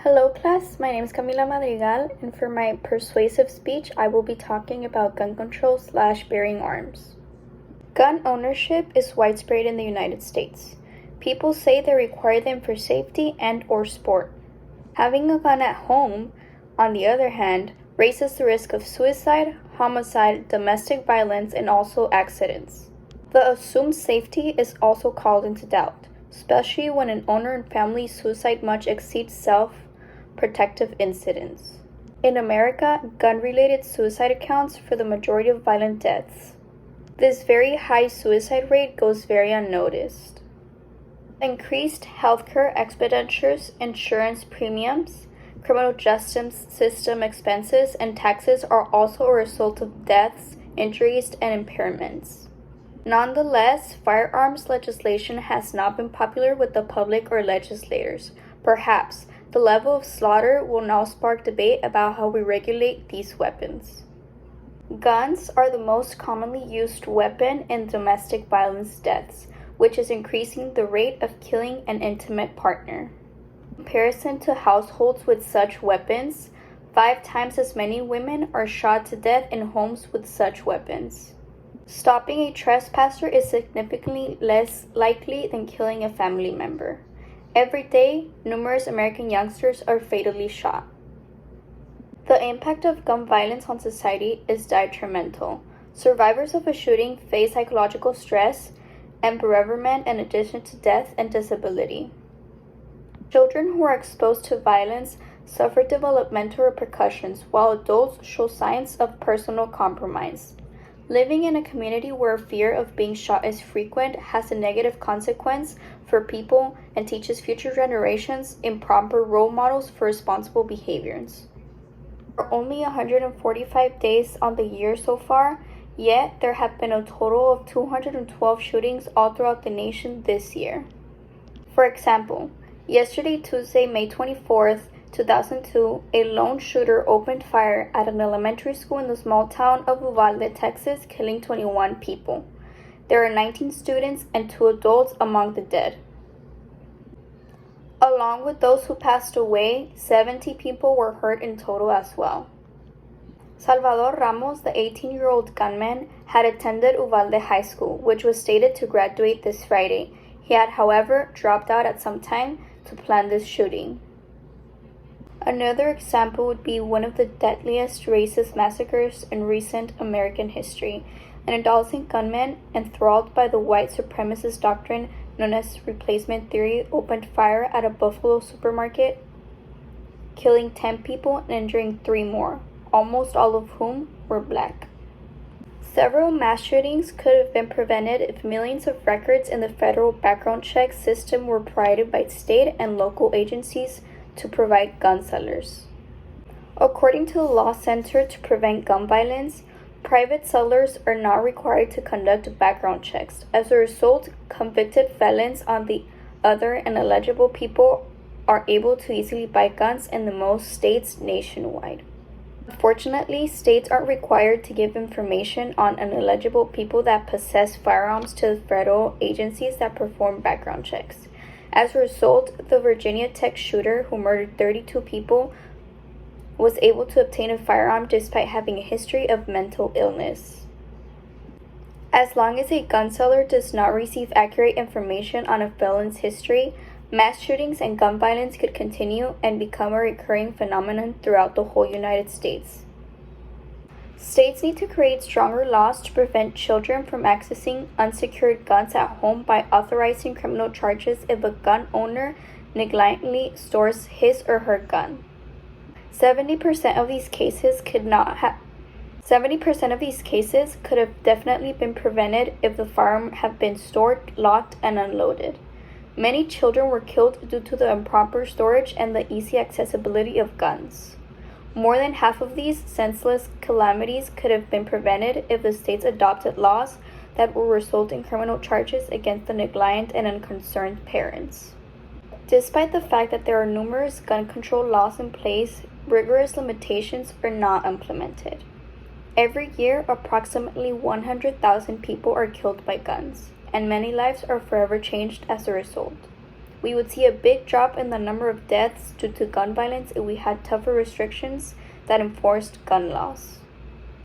Hello class, my name is Camila Madrigal, and for my persuasive speech, I will be talking about gun control / bearing arms. Gun ownership is widespread in the United States. People say they require them for safety and or sport. Having a gun at home, on the other hand, raises the risk of suicide, homicide, domestic violence, and also accidents. The assumed safety is also called into doubt, especially when an owner and family suicide much exceeds self-protective incidents. In America, gun-related suicide accounts for the majority of violent deaths. This very high suicide rate goes very unnoticed. Increased healthcare expenditures, insurance premiums, criminal justice system expenses, and taxes are also a result of deaths, injuries, and impairments. Nonetheless, firearms legislation has not been popular with the public or legislators. Perhaps the level of slaughter will now spark debate about how we regulate these weapons. Guns are the most commonly used weapon in domestic violence deaths, which is increasing the rate of killing an intimate partner. In comparison to households with such weapons, 5 times as many women are shot to death in homes with such weapons. Stopping a trespasser is significantly less likely than killing a family member. Every day, numerous American youngsters are fatally shot. The impact of gun violence on society is detrimental. Survivors of a shooting face psychological stress and bereavement in addition to death and disability. Children who are exposed to violence suffer developmental repercussions, while adults show signs of personal compromise. Living in a community where fear of being shot is frequent has a negative consequence for people and teaches future generations improper role models for responsible behaviors. There are only 145 days on the year so far, yet there have been a total of 212 shootings all throughout the nation this year. For example, yesterday, Tuesday, May 24th, 2002, a lone shooter opened fire at an elementary school in the small town of Uvalde, Texas, killing 21 people. There are 19 students and 2 adults among the dead. Along with those who passed away, 70 people were hurt in total as well. Salvador Ramos, the 18-year-old gunman, had attended Uvalde High School, which was slated to graduate this Friday. He had, however, dropped out at some time to plan this shooting. Another example would be one of the deadliest racist massacres in recent American history. An adolescent gunman, enthralled by the white supremacist doctrine known as replacement theory, opened fire at a Buffalo supermarket, killing 10 people and injuring 3 more, almost all of whom were black. Several mass shootings could have been prevented if millions of records in the federal background check system were provided by state and local agencies to provide gun sellers. According to the Law Center to Prevent Gun Violence, private sellers are not required to conduct background checks. As a result, convicted felons on the other and eligible people are able to easily buy guns in the most states nationwide. Unfortunately, states aren't required to give information on ineligible people that possess firearms to the federal agencies that perform background checks. As a result, the Virginia Tech shooter who murdered 32 people was able to obtain a firearm despite having a history of mental illness. As long as a gun seller does not receive accurate information on a felon's history, mass shootings and gun violence could continue and become a recurring phenomenon throughout the whole United States. States need to create stronger laws to prevent children from accessing unsecured guns at home by authorizing criminal charges if a gun owner negligently stores his or her gun. 70% of these cases could have definitely been prevented if the firearm had been stored, locked, and unloaded. Many children were killed due to the improper storage and the easy accessibility of guns. More than half of these senseless calamities could have been prevented if the states adopted laws that will result in criminal charges against the negligent and unconcerned parents. Despite the fact that there are numerous gun control laws in place, rigorous limitations are not implemented. Every year, approximately 100,000 people are killed by guns, and many lives are forever changed as a result. We would see a big drop in the number of deaths due to gun violence if we had tougher restrictions that enforced gun laws.